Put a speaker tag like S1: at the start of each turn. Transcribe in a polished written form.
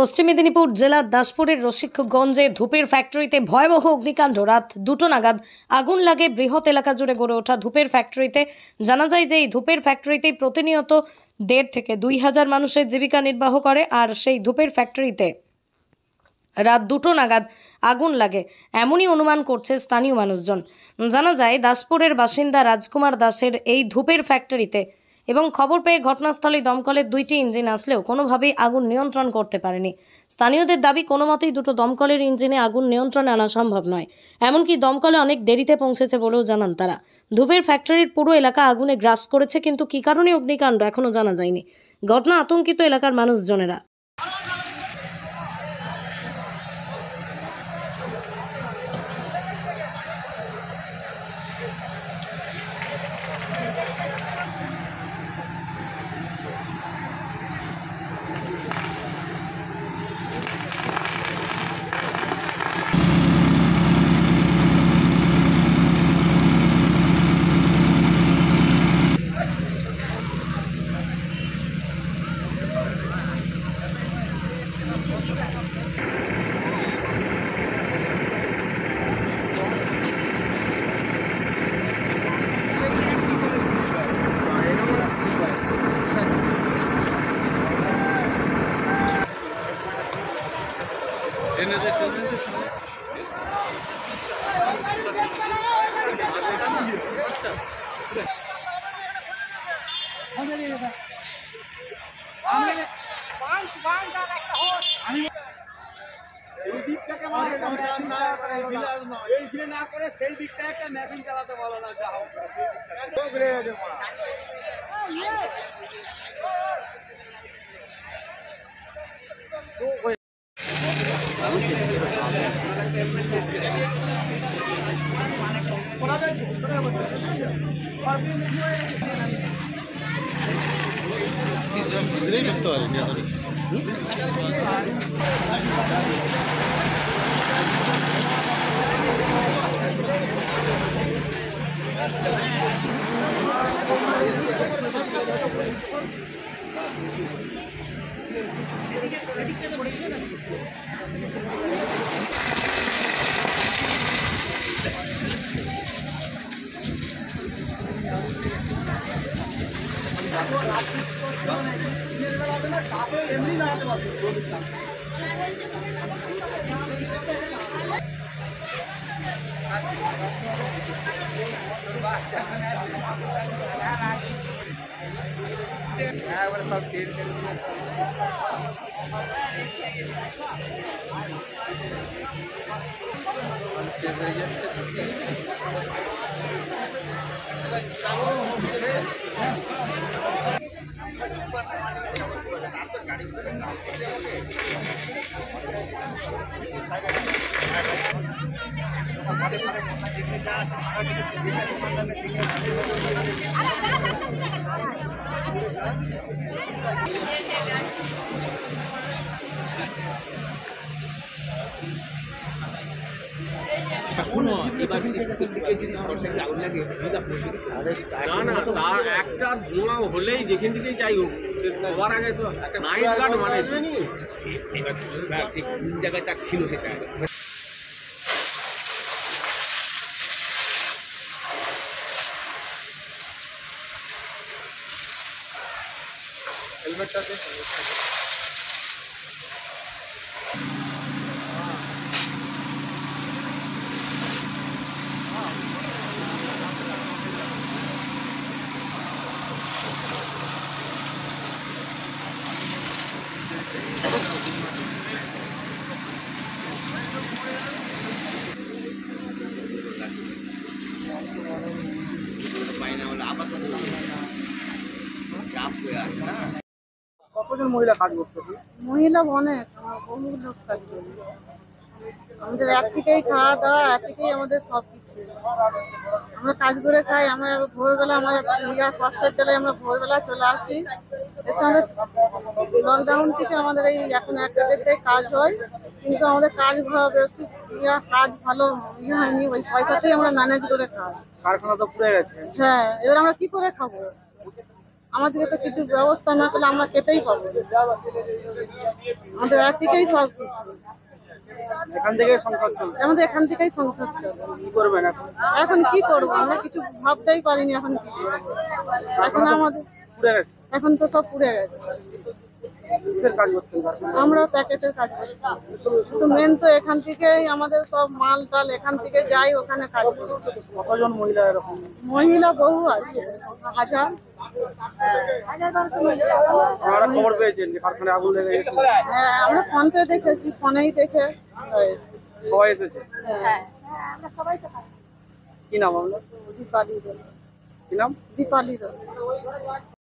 S1: পশ্চিম মেদিনীপুর জেলার দাসপুরের রসিকগঞ্জে ধূপের ফ্যাক্টরিতে ভয়াবহ অগ্নিকাণ্ড। রাত 2টো নাগাদ আগুন লাগে বৃহৎ এলাকা জুড়ে গড়ে ওঠা ধূপের ফ্যাক্টরিতে। জানা যায় যে এই ধূপের ফ্যাক্টরিতেই প্রতিনিয়ত 1,500 থেকে 2,000 মানুষের জীবিকা নির্বাহ করে। আর সেই ধূপের ফ্যাক্টরিতে রাত 2টো নাগাদ আগুন লাগে এমনই অনুমান করছে স্থানীয় মানুষজন। জানা যায় দাসপুরের বাসিন্দা রাজকুমার দাসের এই ধূপের ফ্যাক্টরিতে এবং খবর পেয়ে ঘটনাস্থলে দমকলের 2টি ইঞ্জিন আসলেও কোনোভাবেই আগুন নিয়ন্ত্রণ করতে পারেনি। স্থানীয়দের দাবি কোনো মতেই দুটো দমকলের ইঞ্জিনে আগুন নিয়ন্ত্রণে আনা সম্ভব নয়। এমনকি দমকলে অনেক দেরিতে পৌঁছেছে বলেও জানান তারা। ধূপের ফ্যাক্টরির পুরো এলাকা আগুনে গ্রাস করেছে, কিন্তু কী কারণে অগ্নিকাণ্ড এখনও জানা যায়নি। ঘটনা আতঙ্কিত এলাকার মানুষজনেরা।
S2: শুনো, এবার যদি যদি সরকারি আগুন লাগে না না, তার একটা ধোঁয়া হলেই যেখান থেকেই যাই হোক সবার আগে তো নাইট গার্ড মানে এবার সে কোন জায়গায় তার ছিল সেটা হেলমেটটাতে কতজন মহিলা কাজ করতেছে?
S3: মহিলা অনেক, বহু লোক কাজ করে। আমাদের এক থেকেই খাওয়া দাওয়া, এক থেকেই আমাদের সব কিছু। আমরা কাজ করে খাই। আমরা ভোরবেলা আমার কষ্টের জ্বালায় আমরা ভোরবেলা চলে আসি। এসে আমাদের লকডাউন থেকে আমাদের এই এখন 1-1 কাজ হয়, কিন্তু আমাদের কাজ কাজ ভালো হয়নি। ওই পয়সাতেই আমরা ম্যানেজ করে খাই।
S2: কারখানা তো পুড়ে গেছে।
S3: হ্যাঁ, এবার আমরা কি করে খাবো? আমাদেরকে তো কিছু ব্যবস্থা না করলে আমরা খেতেই পাবো না। আমাদের একদিকেই সব কিছু,
S4: এখান থেকে সংসার চলছে।
S3: আমাদের এখান থেকেই সংসার চলে।
S4: কি করবেন এখন?
S3: এখন কি করবো, আমরা কিছু ভাবতেই পারিনি এখন কি করবো। এখন আমাদের
S4: পুড়ে গেছে।
S3: এখন তো সব পুড়ে গেছে।
S4: কিসের কাজ করতেন কারখানায়?
S3: আমরা প্যাকেটের কাজ করি, কিন্তু মেন তো এখান থেকেই আমাদের সব মাল টাল এখান থেকে যাই ওখানে কাজ করি।
S4: কতজন মহিলা এরকম?
S3: মহিলা বহু আছে, হাজার 1200 মহিলা।
S4: আপনারা খবর পেয়েছেন যে কারখানায় আগুন লেগে গেছে?
S3: হ্যাঁ, আমরা ফোনপে দেখেছি, ফোনেই দেখে হয়েছে।
S4: সবাই এসেছে?
S3: হ্যাঁ,
S4: কি নাম আপনার?
S3: দীপালি দল।
S4: কি নাম?
S3: দীপালি দল।